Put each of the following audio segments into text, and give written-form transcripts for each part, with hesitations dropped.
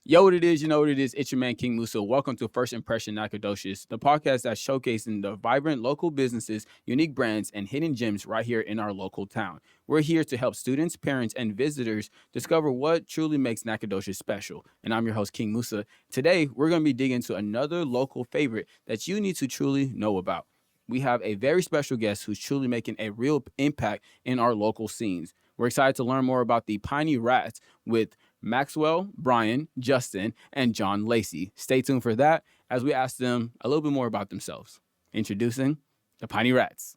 Yo, what it is, you know what it is. It's your man, King Musa. Welcome to First Impression Nacogdoches, the podcast that's showcasing the vibrant local businesses, unique brands, and hidden gems right here in our local town. We're here to help students, parents, and visitors discover what truly makes Nacogdoches special. And I'm your host, King Musa. Today, we're going to be digging into another local favorite that you need to truly know about. We have a very special guest who's truly making a real impact in our local scenes. We're excited to learn more about the PineyRats with Maxwell, Bryan, Justin, and John Lacy. Stay tuned for that as we ask them a little bit more about themselves. Introducing the PineyRats.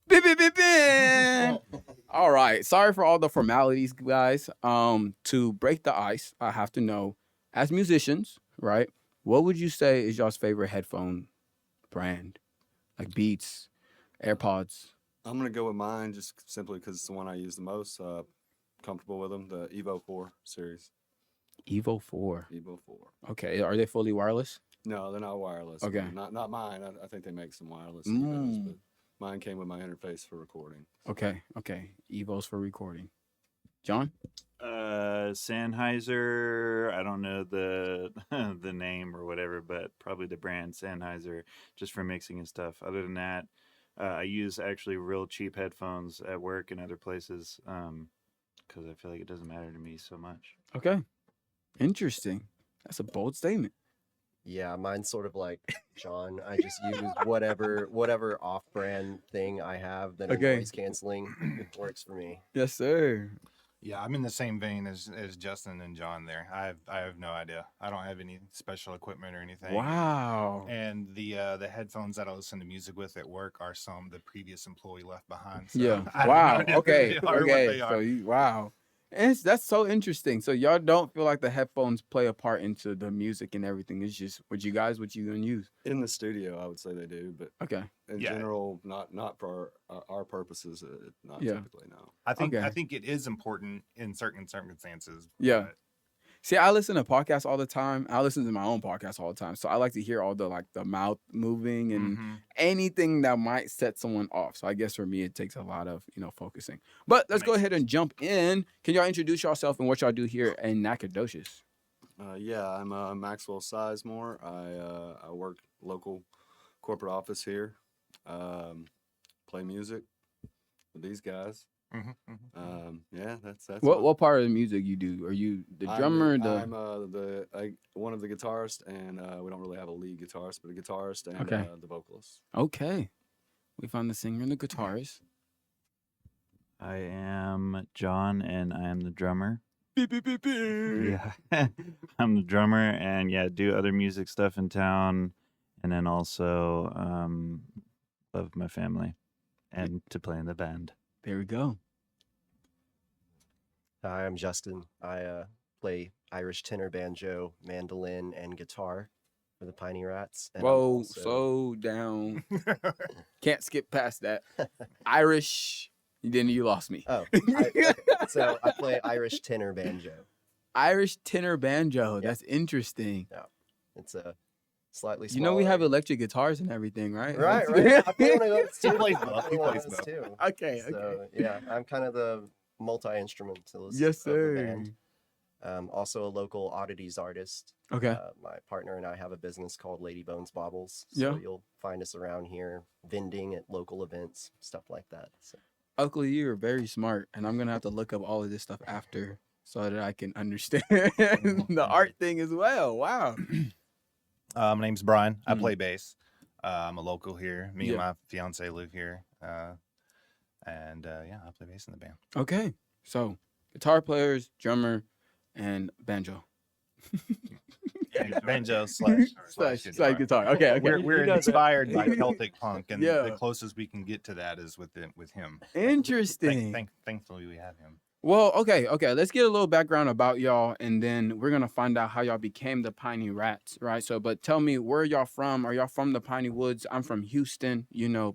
Bing, bing, bing, bing. All right. Sorry for all the formalities, guys. To break the ice, I have to know, as musicians, right, what would you say is y'all's favorite headphone brand? Like Beats, AirPods? I'm going to go with mine just simply because it's the one I use the most. Comfortable with them, the Evo 4 series. Evo 4. Evo 4. Okay. Are they fully wireless? No, they're not wireless. Okay. Not mine. I think they make some wireless Evos, but mine came with my interface for recording. Okay. Evos for recording. John? Sennheiser. I don't know the the name or whatever, but probably the brand Sennheiser, just for mixing and stuff. Other than that, I use actually real cheap headphones at work and other places, because I feel like it doesn't matter to me so much. Okay. Interesting. That's a bold statement. Yeah, mine's sort of like John. I just use whatever off-brand thing I have that is Okay. noise canceling. It works for me. Yes, sir. Yeah, I'm in the same vein as Justin and John there. I have no idea. I don't have any special equipment or anything. Wow. And the headphones that I listen to music with at work are some the previous employee left behind. So Yeah. I have Wow. no idea who Okay. they are or what Okay. they So are. wow. And that's so interesting. So y'all don't feel like the headphones play a part into the music and everything. It's just what you gonna use. In the studio, I would say they do, but Okay. in Yeah. general, not for our purposes. Not Yeah. typically, no. I think Okay. it is important in certain circumstances. Yeah. but See, I listen to podcasts all the time. I listen to my own podcast all the time. So I like to hear all the the mouth moving and anything that might set someone off. So I guess for me, it takes a lot of, focusing. But let's go ahead and jump in. Can y'all introduce yourself and what y'all do here in Nacogdoches? Yeah, I'm Maxwell Sizemore. I work local corporate office here. Play music with these guys. Yeah, that's What part of the music you do? Are you the drummer? I'm one of the guitarists, and we don't really have a lead guitarist, but a guitarist and Okay. the vocalist. Okay. We found the singer and the guitarist. I am John, and I am the drummer. Beep, beep, beep, beep. Yeah, I'm the drummer, and yeah, do other music stuff in town, and then also love my family, and to play in the band. There we go. Hi, I'm Justin. I play Irish tenor banjo, mandolin, and guitar for the PineyRats. And I'm Whoa, also- slow down. Can't skip past that. Irish. Then you lost me. Oh, okay. So I play Irish tenor banjo. Irish tenor banjo. Yeah. That's interesting. It's a slightly You know we have smaller- electric guitars and everything, right? Right. I play one of those too. He plays I both. play He one of plays those both. too. Okay. So yeah, I'm kind of the multi-instrumentalist. Yes, of the sir. band. Also a local oddities artist. Okay. My partner and I have a business called Lady Bones Baubles. Yeah. So you'll find us around here vending at local events, stuff like that. So. Oakley, you're very smart, and I'm gonna have to look up all of this stuff after so that I can understand the art thing as well. Wow. My name's Bryan. I Mm. play bass. I'm a local here. Me and Yeah. my fiance live here. And I play bass in the band. Okay. So guitar players, drummer, and banjo. Banjo Slash guitar. Okay. We're inspired by Celtic punk, and Yeah. the closest we can get to that is with him. Interesting. Thankfully, we have him. Well, okay. Let's get a little background about y'all, and then we're gonna find out how y'all became the PineyRats, right? So, but tell me, where y'all from? Are y'all from the Piney Woods? I'm from Houston,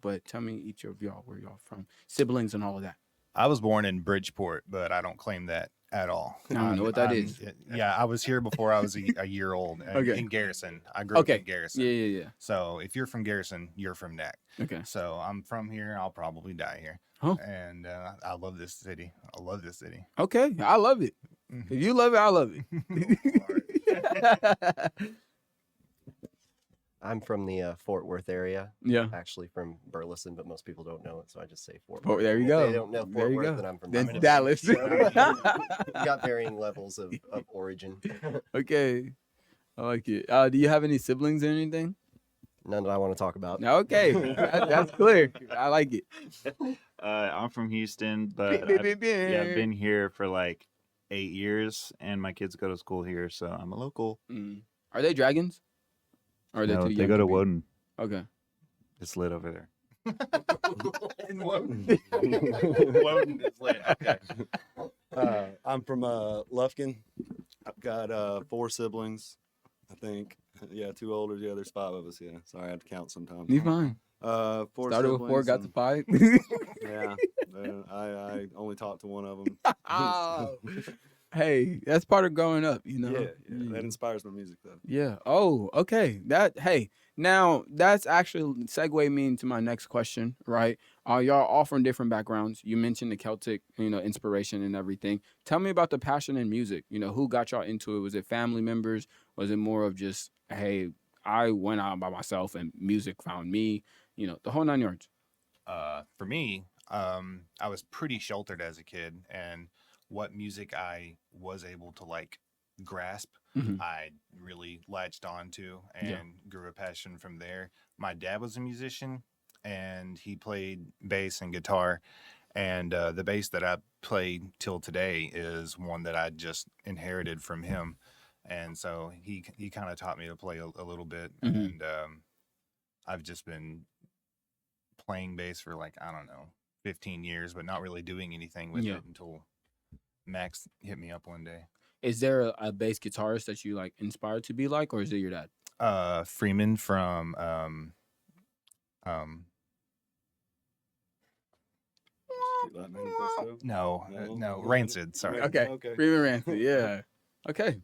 but tell me each of y'all where y'all from, siblings and all of that. I was born in Bridgeport, but I don't claim that at all. I don't know what that is. Yeah, I was here before I was a year old. Okay. In Garrison. I grew up in Garrison. Yeah. So if you're from Garrison, you're from Nac. Okay. So I'm from here. I'll probably die here. Huh. And I love this city. I love this city. Okay. I love it. Mhm. If you love it, I love it. I'm from the Fort Worth area, Yeah. actually from Burleson, but most people don't know it, so I just say Fort Fort, Worth. there you And go. If they don't know There Fort you Worth, go. then I'm from Then Dallas. Dallas. So, we got varying levels of origin. Okay. I like it. Do you have any siblings or anything? None that I want to talk about. Okay. That's clear. I like it. I'm from Houston, but I've been here for like 8 years, and my kids go to school here, so I'm a local. Are they dragons? Or are they No, too they young go to be? Woden. Okay. It's lit over there. Woden is lit. Okay. I'm from Lufkin. I've got 4 siblings, I think. Yeah, 2 older. Yeah, there's 5 of us. Yeah, sorry, I had to count sometimes. You fine. 4 Started with 4, siblings got to and- 5. Yeah, I only talked to one of them. Oh. Hey, that's part of growing up, you know. Yeah, that inspires my music though. Yeah. Oh, okay. Now that's actually segue me into my next question, right? Y'all all from different backgrounds. You mentioned the Celtic, inspiration and everything. Tell me about the passion in music. Who got y'all into it? Was it family members? Was it more of just, hey, I went out by myself and music found me? The whole 9 yards. For me, I was pretty sheltered as a kid, and what music I was able to like grasp, I really latched onto and grew a passion from there. My dad was a musician, and he played bass and guitar, and the bass that I play till today is one that I just inherited from him, and so he kind of taught me to play a little bit, and I've just been playing bass for like, I don't know, 15 years, but not really doing anything with it until Max hit me up one day. Is there a bass guitarist that you like inspired to be like, or is it your dad? Freeman from no, Rancid. Sorry. Okay. Freeman Rancid. Yeah. Okay.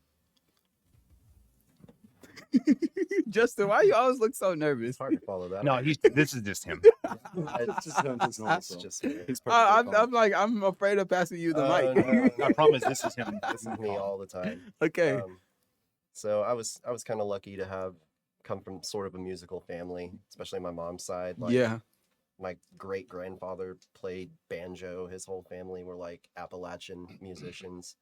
Justin, why you always look so nervous? It's hard to follow that. No, this is just him. It's just him, it's normal, It's so. just me. He's perfectly fine. I'm afraid of passing you the Oh, mic. no. I promise this is him. This is me all the time. Okay. So I was kind of lucky to have come from sort of a musical family, especially my mom's side. Like, yeah. my great grandfather played banjo. His whole family were like Appalachian musicians,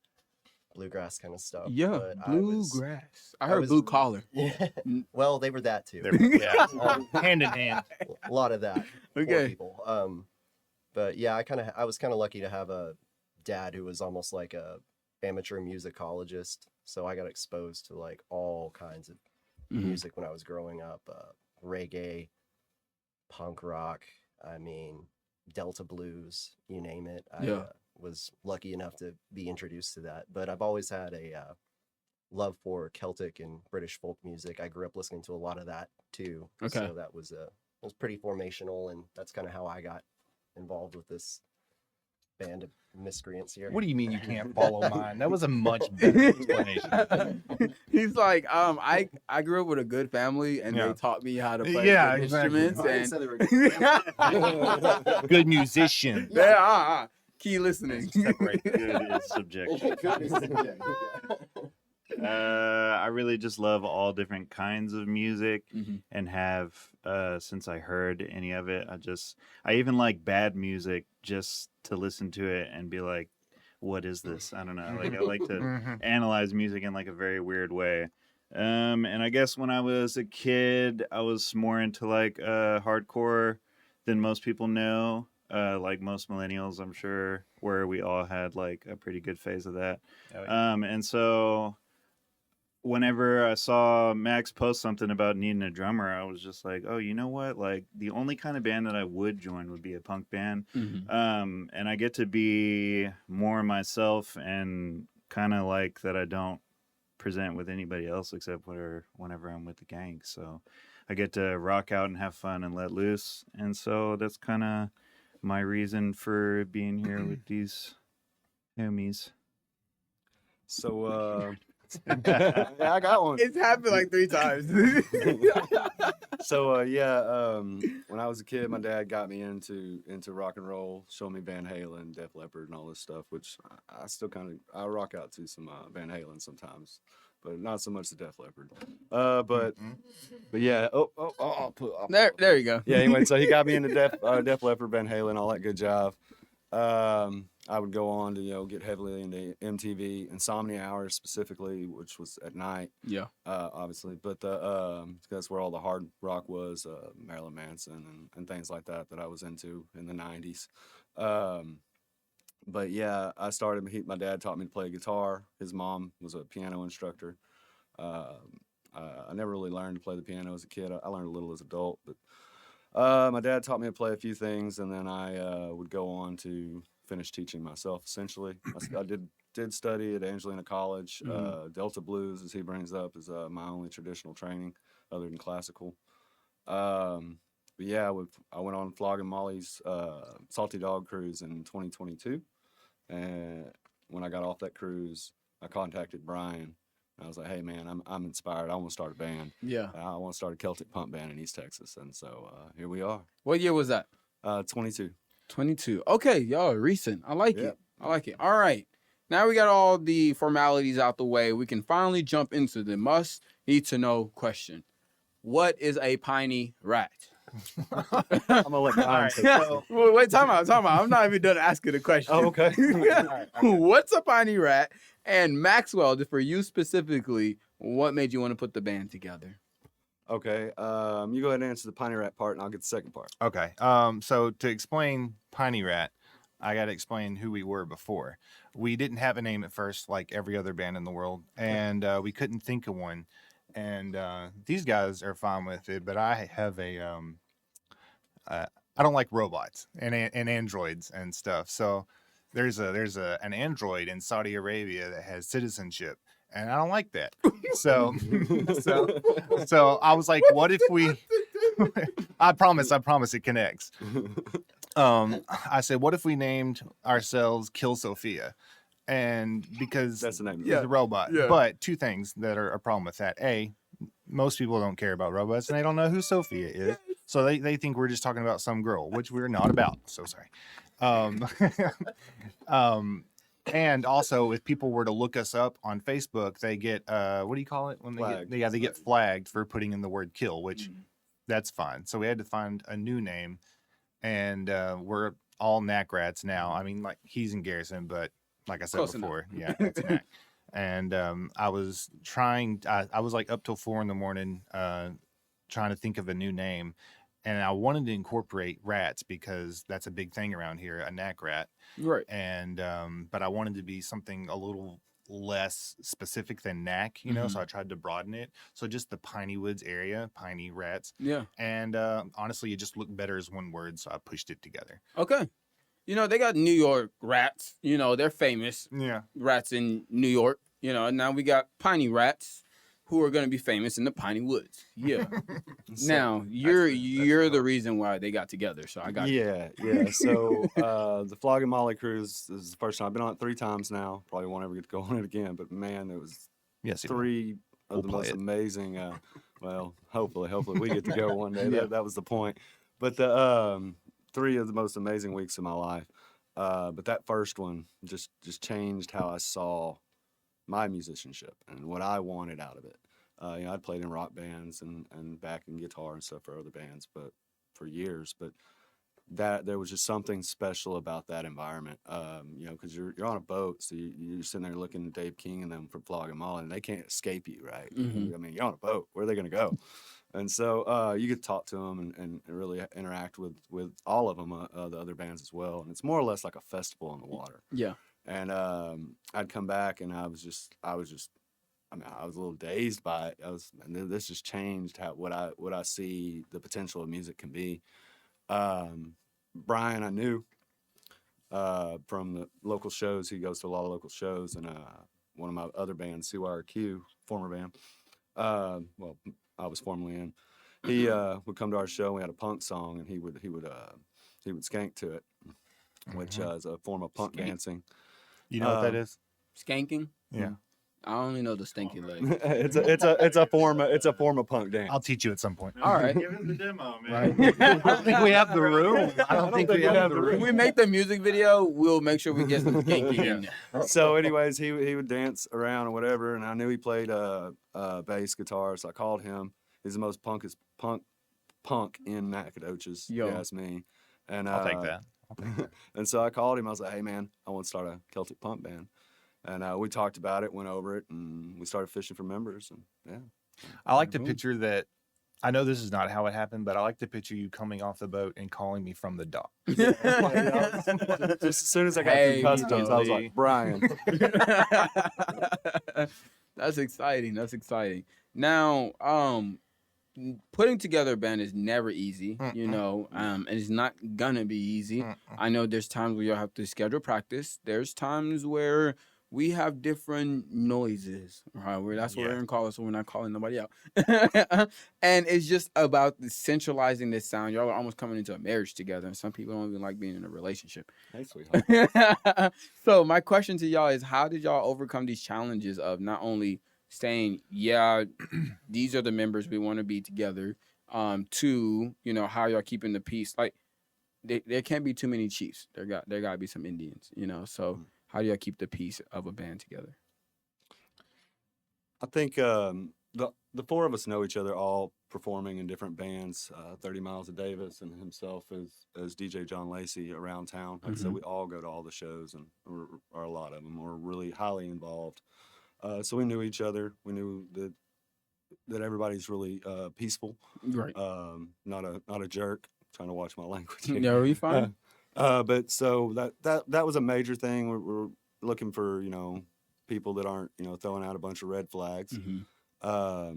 bluegrass kind of stuff. Yeah. But Bluegrass. I I heard was- blue collar. Yeah. Well, they were that too. Yeah, hand in hand. A lot of that. Poor Okay. people. But yeah, I was kind of lucky to have a dad who was almost like a amateur musicologist. So I got exposed to like all kinds of music when I was growing up. Reggae, punk rock, I mean, Delta blues, you name it. I was lucky enough to be introduced to that. But I've always had a love for Celtic and British folk music. I grew up listening to a lot of that too. Okay. So that was pretty formational, and that's kind of how I got involved with this band of miscreants here. What do you mean you can't follow mine? That was a much better explanation. He's like, I grew up with a good family, and Yeah. they taught me how to play Yeah, good exactly. instruments. I And didn't say they were Good musician. yeah, key listening. Separate good is subjection. I really just love all different kinds of music and have since I heard any of it, I even like bad music just to listen to it and be like, what is this? I don't know. Like I like to analyze music in like a very weird way. And I guess when I was a kid, I was more into like hardcore than most people know. Like most millennials, I'm sure, where we all had like a pretty good phase of that. Oh, yeah. And so whenever I saw Max post something about needing a drummer, I was just like, oh, you know what? Like the only kind of band that I would join would be a punk band. And I get to be more myself and kind of like that I don't present with anybody else except whenever I'm with the gang. So I get to rock out and have fun and let loose. And so that's kind of my reason for being here with these homies. So Yeah, I got one. It's happened like 3 times. So when I was a kid, my dad got me into rock and roll, showed me Van Halen, Def Leppard, and all this stuff, which I still I rock out to some Van Halen sometimes, but not so much the Def Leppard. But yeah. I'll there you go. Yeah. Anyway, so he got me into Def Leppard, Van Halen, all that good jive. I would go on to get heavily into MTV Insomnia Hours specifically, which was at night. Yeah. Obviously, but that's where all the hard rock was, Marilyn Manson and things like that I was into in the '90s. But yeah, I started. My dad taught me to play guitar. His mom was a piano instructor. I never really learned to play the piano as a kid. I learned a little as an adult, but my dad taught me to play a few things, and then I would go on to finish teaching myself. Essentially, I did study at Angelina College. Delta blues, as he brings up, is my only traditional training other than classical. But yeah, I went on Flogging Molly's Salty Dog cruise in 2022, and when I got off that cruise, I contacted Bryan. I was like, "Hey man, I'm inspired. I want to start a band. Yeah. I want to start a Celtic punk band in East Texas." And so here we are. What year was that? 22. 22. Okay, y'all are recent. I like Yeah. it. I like it. All right. Now we got all the formalities out the way. We can finally jump into the need to know question. What is a piney rat? I'm gonna let Bryan take Yeah. that. Wait, time out. I'm not even done asking the question. Oh, okay. What's a piney rat? And Maxwell, for you specifically, what made you want to put the band together? Okay. You go ahead and answer the Piney Rat part, and I'll get the second part. Okay. So to explain Piney Rat, I got to explain who we were before. We didn't have a name at first, like every other band in the world, and we couldn't think of one. And these guys are fine with it, but I have I don't like robots and androids and stuff. So there's an android in Saudi Arabia that has citizenship, and I don't like that. So I was like, what if we? I promise it connects. I said, what if we named ourselves Kill Sophia? And because That's the name. it's a robot. Yeah. But two things that are a problem with that. A, most people don't care about robots and they don't know who Sophia is. So they think we're just talking about some girl, which we're not about. So sorry. And also, if people were to look us up on Facebook, they get what do you call it when Flagged. they get flagged for putting in the word kill, which that's fine. So we had to find a new name, and we're all Nac Rats now. I mean, like he's in Garrison, but like I said Close before, yeah, it's Nac. And I was trying. I was like up till 4 a.m. Trying to think of a new name. And I wanted to incorporate rats because that's a big thing around here, a Nac rat. Right. And but I wanted to be something a little less specific than Nac, so I tried to broaden it. So just the Piney Woods area, Piney Rats. Yeah. And honestly, it just looked better as one word, so I pushed it together. Okay. They got New York rats. They're famous Yeah. rats in New York. And now we got piney rats who are going to be famous in the Piney Woods. Yeah. Now, you're the reason why they got together, so I got Yeah. So the Flogging Molly cruise is the first time. I've been on it 3 times now. Probably won't ever get to go on it again. But man, it was Yes. 3 of the most amazing. Well, hopefully we get to go one day. That was the point. But the 3 of the most amazing weeks of my life. But that first one just changed how I saw my musicianship and what I wanted out of it. I'd played in rock bands and backing guitar and stuff for other bands, but for years. But that there was just something special about that environment. Because you're on a boat, so you're sitting there looking at Dave King and them from Flogging Molly, and they can't escape you, right? Mhm. I mean, you're on a boat. Where are they going to go? And so you get to talk to them and really interact with all of them, the other bands as well. And it's more or less like a festival on the water. Yeah. And I'd come back, and I was a little dazed by it. And this just changed what I see the potential of music can be. Bryan, I knew from the local shows. He goes to a lot of local shows, and one of my other bands, CYRQ, former band. Well, I was formerly in. He would come to our show. We had a punk song, and he would skank to it, which is a form of punk dancing. You know what that is? Skanking? Yeah. I only know the stinky leg. it's a form of punk dance. I'll teach you at some point. All right. Give us the demo, man. Right. I don't think we have the room. I don't think we have the When room. we make the music video, we'll make sure we get some skanking in there. So, anyways, he would dance around or whatever, and I knew he played bass guitar, so I called him. He's the most punk in Nacogdoches, if you ask me. And I'll take that. And so I called him. I was like, "Hey, man, I want to start a Celtic punk band." And we talked about it, went over it, and we started fishing for members. And yeah, I like to picture that. I know this is not how it happened, but I like to picture you coming off the boat and calling me from the dock. just as soon as I got Hey, through customs, I was Billy. like, "Bryan." That's exciting. That's exciting. Now, putting together a band is never easy, you know, and it's not gonna be easy. I know there's times where you'll have to schedule practice. There's times where we have different noises, right? Where that's what we're gonna call it, so we're not calling nobody out. And it's just about centralizing this sound. Y'all are almost coming into a marriage together, and some people don't even like being in a relationship. Hey, sweetheart. So my question to y'all is, how did y'all overcome these challenges of not only saying, yeah, these are the members we want to be together, to, you know, how y'all keeping the peace? Like, there can't be too many chiefs. There got to be some Indians, you know. So how do y'all keep the peace of a band together? I think the four of us know each other, all performing in different bands. 30 Miles of Davis and himself as DJ John Lacy around town. Like I said, we all go to all the shows, and or a lot of them. We're really highly involved. So we knew each other. We knew that everybody's really peaceful. Right. Not a jerk. Trying to watch my language here. No, you fine. But so that was a major thing. We're looking for, you know, people that aren't, you know, throwing out a bunch of red flags. So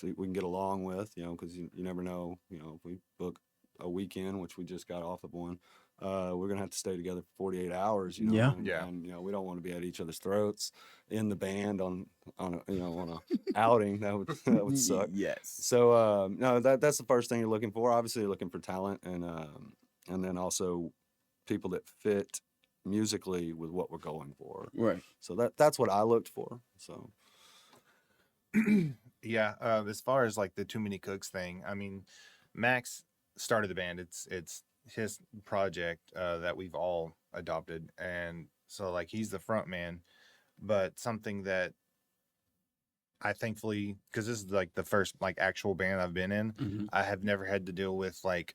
we can get along with, you know, because you never know, you know, if we book a weekend, which we just got off of one, we're gonna have to stay together for 48 hours, you know. And you know, we don't want to be at each other's throats in the band on a outing. That would suck. Yes. So no, that's the first thing you're looking for. Obviously, you're looking for talent, and then also people that fit musically with what we're going for. Right. So that's what I looked for. So Yeah, as far as like the Too Many Cooks thing, I mean, Max started the band. It's his project that we've all adopted, and so like he's the front man. But something that I thankfully, because this is like the first like actual band I've been in, I have never had to deal with like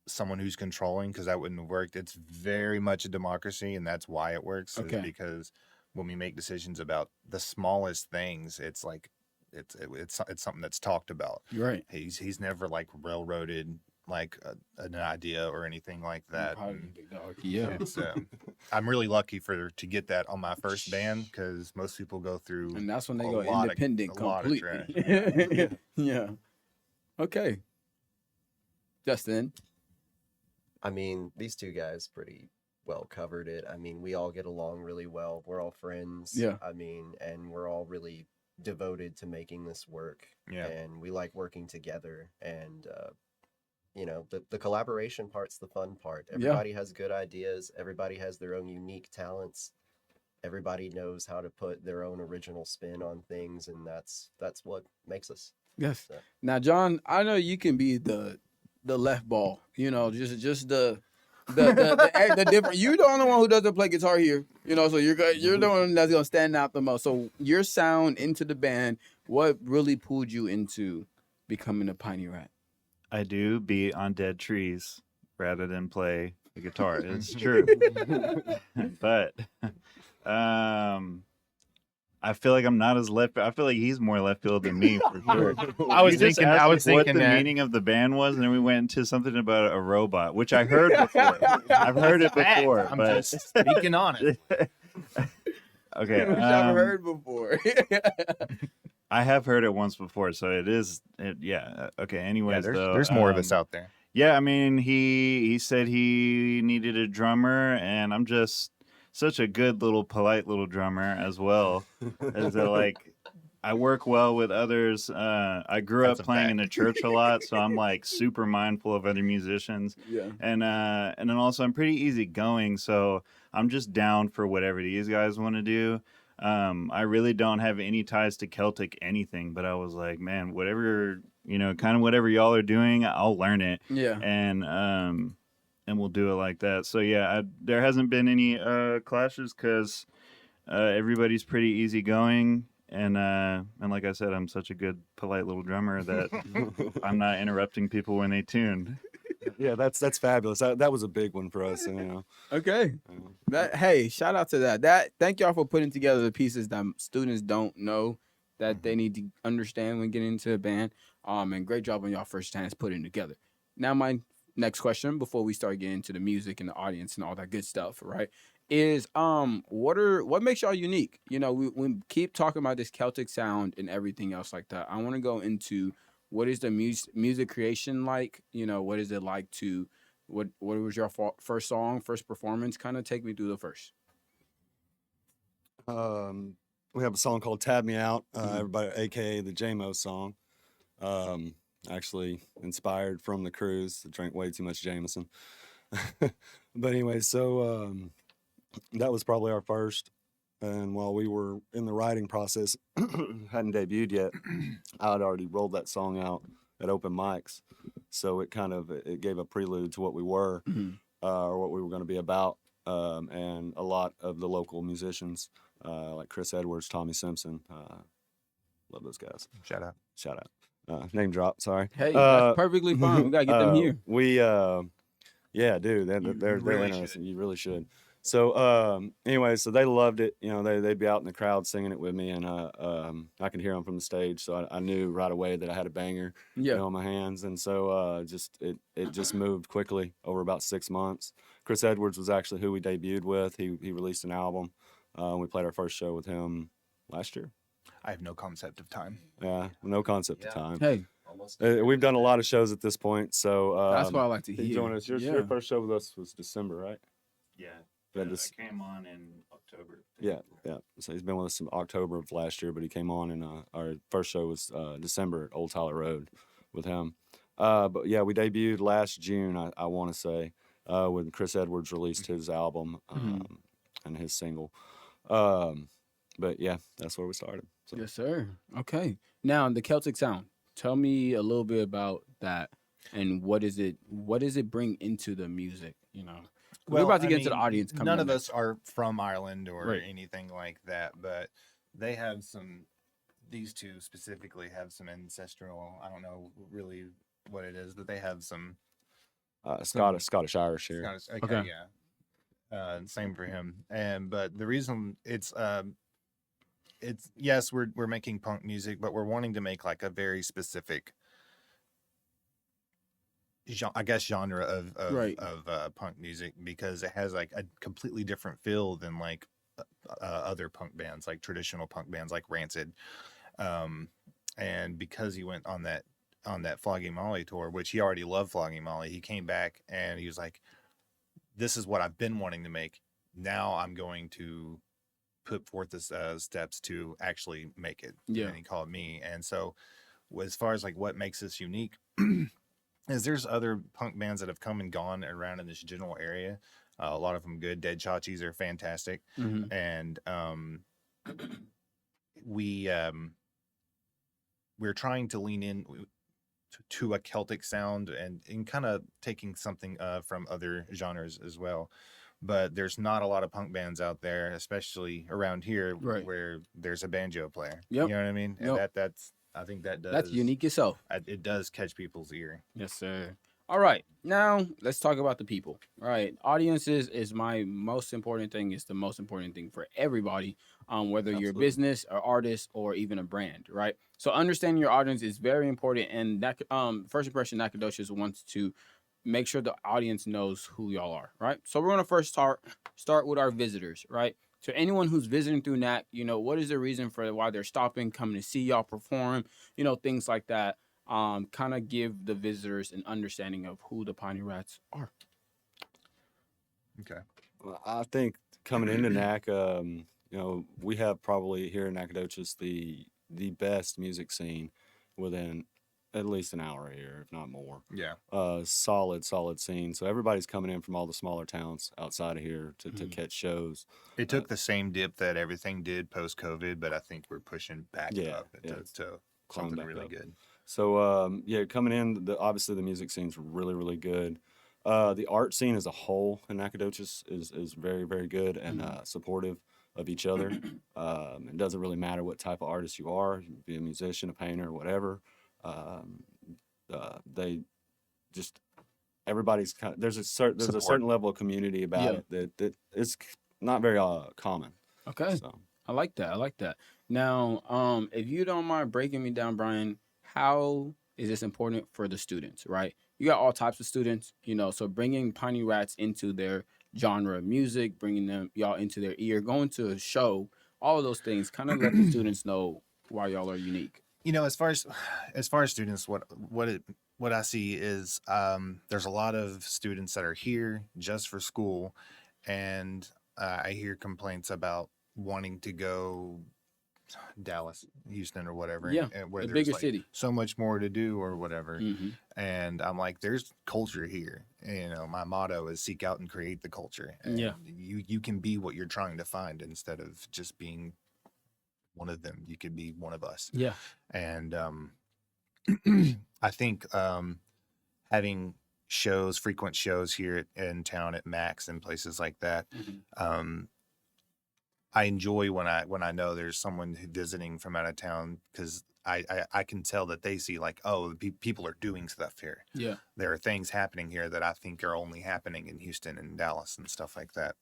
someone who's controlling, because that wouldn't have worked. It's very much a democracy, and that's why it works. Is because when we make decisions about the smallest things, it's like it's something that's talked about. Right. He's never like railroaded like an idea or anything like that. Yeah. It's, I'm really lucky to get that on my first band, because most people go through, And that's when they a go lot of- independent a lot of completely. Yeah. Okay. Justin. I mean, these two guys pretty well covered it. I mean, we all get along really well. We're all friends. Yeah. I mean, and we're all really devoted to making this work. Yeah. And we like working together. And, you know, the collaboration part's the fun part. Everybody has good ideas. Everybody has their own unique talents. Everybody knows how to put their own original spin on things, and that's what makes us. Yes. So. Now, John, I know you can be the left ball. You know, just the different. You're the only one who doesn't play guitar here. You know, so you're the one that's gonna stand out the most. So your sound into the band, what really pulled you into becoming a PineyRat? I do beat on dead trees rather than play the guitar. It's true. But I feel like I'm not as left. I feel like he's more left field than me for sure. I was You just thinking asked what the that. meaning of the band was, and then we went into something about a robot, which I heard before. I've heard it before, I'm but just speaking on it. okay. Which I've heard before. I have heard it once before, so it is. Yeah. Okay. Anyways, There's more of us out there. Yeah, I mean, he said he needed a drummer, and I'm just such a good little polite little drummer as well. As like, I work well with others. I grew That's up a playing fact. in a church a lot, so I'm like super mindful of other musicians. Yeah. And then also I'm pretty easygoing, so I'm just down for whatever these guys want to do. I really don't have any ties to Celtic anything, but I was like, man, whatever, kind of whatever y'all are doing, I'll learn it. Yeah. And we'll do it like that. So yeah, there hasn't been any clashes because everybody's pretty easygoing. And like I said, I'm such a good, polite little drummer that I'm not interrupting people when they tune. Yeah, that's fabulous. That was a big one for us. Okay. Hey, shout out to that. Thank y'all for putting together the pieces that students don't know that they need to understand when getting into a band. And great job on y'all first chance putting it together. Now, my next question before we start getting into the music and the audience and all that good stuff, right? Is what makes y'all unique? We keep talking about this Celtic sound and everything else like that. I want to go into what is the music creation like? What is it like to what was your first song, first performance? Kind of take me through the first. We have a song called "Tab Me Out," everybody, aka the JMO song. Actually inspired from the cruise. I drank way too much Jameson. But anyway, so that was probably our first. And while we were in the writing process, hadn't debuted yet, I had already rolled that song out at open mics. So it gave a prelude to what we were, or what we were going to be about. And a lot of the local musicians, like Chris Edwards, Tommy Simpson, love those guys. Shout out. Name drop, sorry. Hey, that's perfectly fine. We got to get them here. Yeah, dude, they're really interesting. You really should. So anyway, so they loved it. They'd be out in the crowd singing it with me, and I could hear them from the stage. So I knew right away that I had a banger on my hands. And so it just moved quickly over about 6 months. Chris Edwards was actually who we debuted with. He released an album. We played our first show with him last year. I have no concept of time. Yeah, no concept of time. Hey, we've done a lot of shows at this point, so that's what I like to hear. Join us. Your first show with us was December, right? Yeah. Yeah, I came on in October. Yeah. So he's been with us in October of last year, but he came on, and our first show was December at Old Tyler Road with him. But yeah, we debuted last June, I want to say, when Chris Edwards released his album and his single. But yeah, that's where we started. So. Yes, sir. Okay. Now, the Celtic sound. Tell me a little bit about that, and what does it bring into the music? We're about to get into the audience. None of us are from Ireland or anything like that, but they have these two specifically have some ancestral, I don't know really what it is, but they have some Scottish Irish here. Okay, yeah. Same for him. But the reason it's yes, we're making punk music, but we're wanting to make like a very specific genre of punk music, because it has like a completely different feel than like other punk bands, like traditional punk bands like Rancid. And because he went on that Flogging Molly tour, which he already loved Flogging Molly, he came back and he was like, this is what I've been wanting to make. Now I'm going to put forth the steps to actually make it. Yeah. And he called me. And so as far as like what makes us unique, is there's other punk bands that have come and gone around in this general area. A lot of them good. Dead Chachis are fantastic. And we're trying to lean in to a Celtic sound and kind of taking something from other genres as well. But there's not a lot of punk bands out there, especially around here, where there's a banjo player. Yep. You know what I mean? And that's I think that's unique itself. It does catch people's ear. Yes, sir. All right, now let's talk about the people. All right, audiences is my most important thing. It's the most important thing for everybody, whether you're a business, or artist, or even a brand, right? So understanding your audience is very important, and that First Impression Nacogdoches wants to make sure the audience knows who y'all are, right? So we're gonna first start with our visitors, right? To anyone who's visiting through NAC, what is the reason for why they're stopping, coming to see y'all perform, things like that. Kind of give the visitors an understanding of who the PineyRats are. Okay. Well, I think coming into NAC, we have probably here in Nacogdoches the best music scene within at least an hour here, if not more. Yeah. Solid scene. So everybody's coming in from all the smaller towns outside of here to catch shows. It took the same dip that everything did post COVID, but I think we're pushing back Yeah, up yeah, to climbing something back really up. good. So coming in, obviously the music scene's really, really good. The art scene as a whole in Nacogdoches is very, very good and supportive of each other. It doesn't really matter what type of artist you are, you can be a musician, a painter, whatever. They just everybody's kind of, there's a Support. certain level of community about it that it's not very common. Okay. So I like that. Now, if you don't mind breaking me down, Bryan, how is this important for the students, right? You got all types of students, so bringing PineyRats into their genre of music, bringing y'all into their ear, going to a show, all of those things kind of let the students know why y'all are unique. As far as students, what I see is there's a lot of students that are here just for school, and I hear complaints about wanting to go Dallas, Houston, or whatever. Yeah, and where the there's bigger city. so much more to do or whatever. Mm-hmm. And I'm like, there's culture here. My motto is seek out and create the culture. And Yeah. you can be what you're trying to find instead of just being one of them. You could be one of us. Yeah. And I think having frequent shows here in town at Max and places like that, I enjoy when I know there's someone visiting from out of town, because I can tell that they see like, oh, people are doing stuff here. Yeah. There are things happening here that I think are only happening in Houston and Dallas and stuff like that.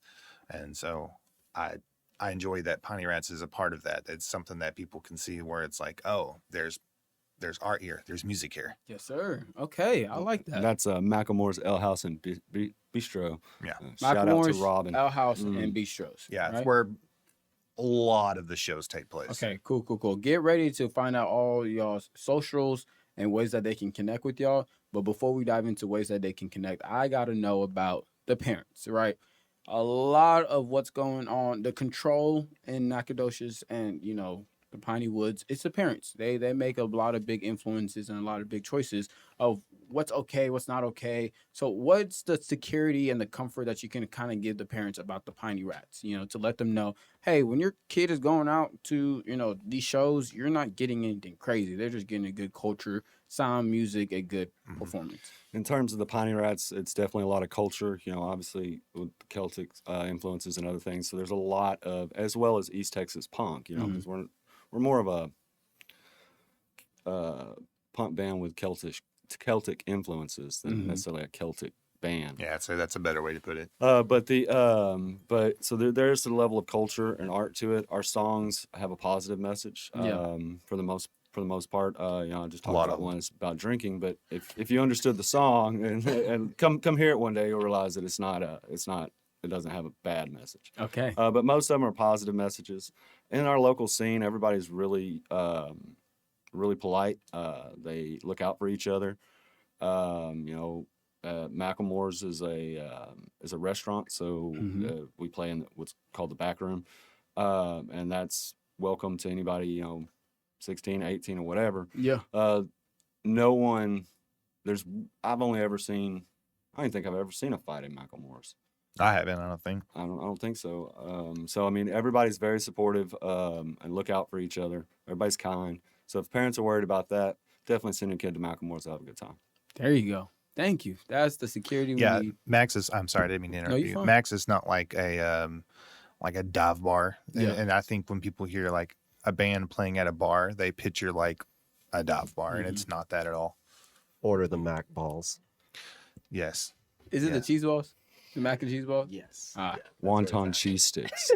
And so I enjoy that PineyRats is a part of that. It's something that people can see where it's like, oh, there's art here, there's music here. Yes, sir. Okay, I like that. That's Macklemore's Ale House and Bistro. Yeah. Shout out to Macklemore's, Robin. Ale House, and Bistros. Yeah, right? it's where a lot of the shows take place. Okay, cool. Get ready to find out all y'all's socials and ways that they can connect with y'all. But before we dive into ways that they can connect, I got to know about the parents, right? A lot of what's going on, the control in Nacogdoches and, the Piney Woods, it's the parents. They make a lot of big influences and a lot of big choices of what's okay, what's not okay. So what's the security and the comfort that you can kind of give the parents about the PineyRats, to let them know, hey, when your kid is going out to, these shows, you're not getting anything crazy. They're just getting a good culture, sound, music, a good performance. In terms of the PineyRats, it's definitely a lot of culture, obviously with Celtic influences and other things. So there's a lot of, as well as East Texas punk, because we're more of a punk band with Celtic influences than necessarily a Celtic band. Yeah, I'd say that's a better way to put it. But so there's a level of culture and art to it. Our songs have a positive message. For the most part. I just talked about one is about drinking, but if you understood the song and come hear it one day, you'll realize that it doesn't have a bad message. Okay. But most of them are positive messages. In our local scene, everybody's really really polite. They look out for each other. Macklemore's is a restaurant, so we play in what's called the back room, and that's welcome to anybody, 16, 18, or whatever. Yeah. No one. I don't think I've ever seen a fight in Macklemore's. I haven't. I don't think. I don't think so. So I mean, everybody's very supportive and look out for each other. Everybody's kind. So if parents are worried about that, definitely send your kid to Macklemore's to have a good time. There you go. Thank you. That's the security we need. Max is. I'm sorry, I didn't mean to interrupt you. fine. Max is not like a dive bar. Yeah. And I think when people hear like a band playing at a bar, they picture like a dive bar, and it's not that at all. Order the Mac balls. Yes. Is it the cheese balls? The mac and cheese balls? Yes. Wonton cheese sticks.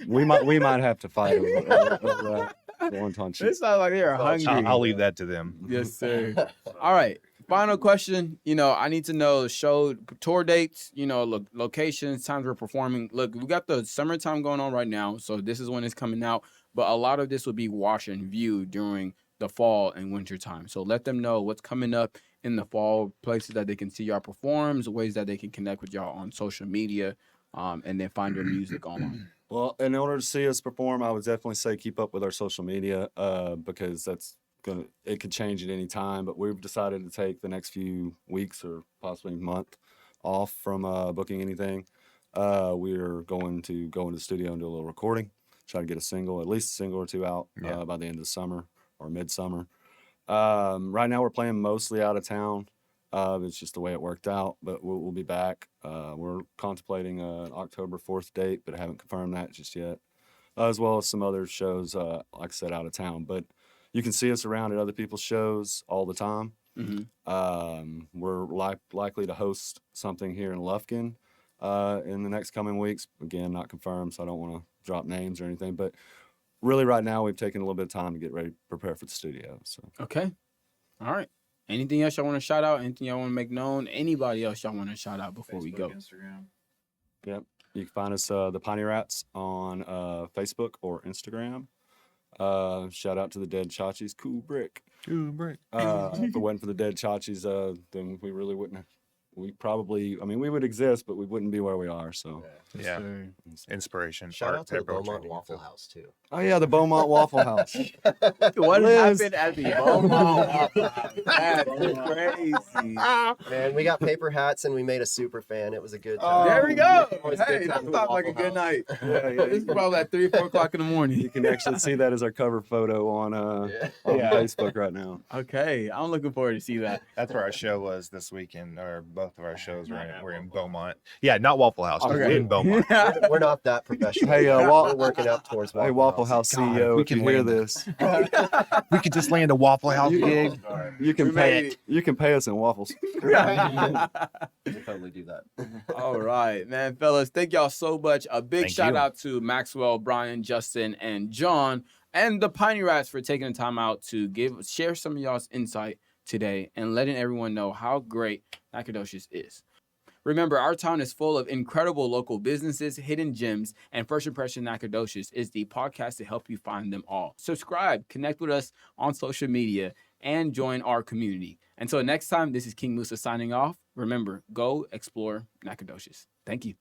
we might have to fight over wonton cheese. It sounds like they're hungry. I'll leave that to them. Yes, sir. All right. Final question. I need to know show tour dates, locations, times we're performing. Look, we got the summertime going on right now, so this is when it's coming out. But a lot of this will be watched and viewed during the fall and winter time. So let them know what's coming up in the fall, places that they can see y'all performs, ways that they can connect with y'all on social media, and then find your music online. Well, in order to see us perform, I would definitely say keep up with our social media because it could change at any time, but we've decided to take the next few weeks or possibly month off from booking anything. We're going to go into the studio and do a little recording, try to get at least a single or two out by the end of the summer or midsummer. Right now we're playing mostly out of town. It's just the way it worked out, but we'll be back. We're contemplating an October 4th date, but I haven't confirmed that just yet, as well as some other shows, like I said, out of town. But you can see us around at other people's shows all the time. We're likely to host something here in Lufkin in the next coming weeks. Again, not confirmed, so I don't want to drop names or anything. But really, right now, we've taken a little bit of time to get ready, prepare for the studio. So Okay. All right. Anything else y'all want to shout out? Anything y'all want to make known? Anybody else y'all want to shout out before we go? Instagram. Yep. You can find us, the PineyRats, on Facebook or Instagram. Shout out to the Dead Chachis. Cool brick. If it wasn't for the Dead Chachis, then we really wouldn't. We would exist, but we wouldn't be where we are. So Yeah. Inspiration. Shout out to the Art, Beaumont training, Waffle so. House too. Oh yeah, the Beaumont Waffle House. What Liz. happened at the Beaumont Waffle House? That is crazy. Man, we got paper hats and we made a super fan. It was a good time. There we go. Always a good Hey, time that at sounds like a Waffle good House. night. Yeah. This is probably at 3 or 4 o'clock in the morning. You can actually see that as our cover photo on on Yeah. Facebook right now. Okay, I'm looking forward to see that. That's where our show was this weekend, or both of our shows were in Beaumont. Yeah, not Waffle House, but Okay. in Beaumont. We're not that professional. Hey, we're working up towards Waffle Hey, Waffle House God, CEO, we if you can hear land this, We could just land a Waffle House gig. you can pay us in waffles. We'll totally do that. All right, man, fellas, thank y'all so much. A big Thank shout you. out to Maxwell, Bryan, Justin, and John, and the PineyRats for taking the time out to share some of y'all's insight today and letting everyone know how great Nacogdoches is. Remember, our town is full of incredible local businesses, hidden gems, and First Impression Nacogdoches is the podcast to help you find them all. Subscribe, connect with us on social media, and join our community. Until next time, this is King Musa signing off. Remember, go explore Nacogdoches. Thank you.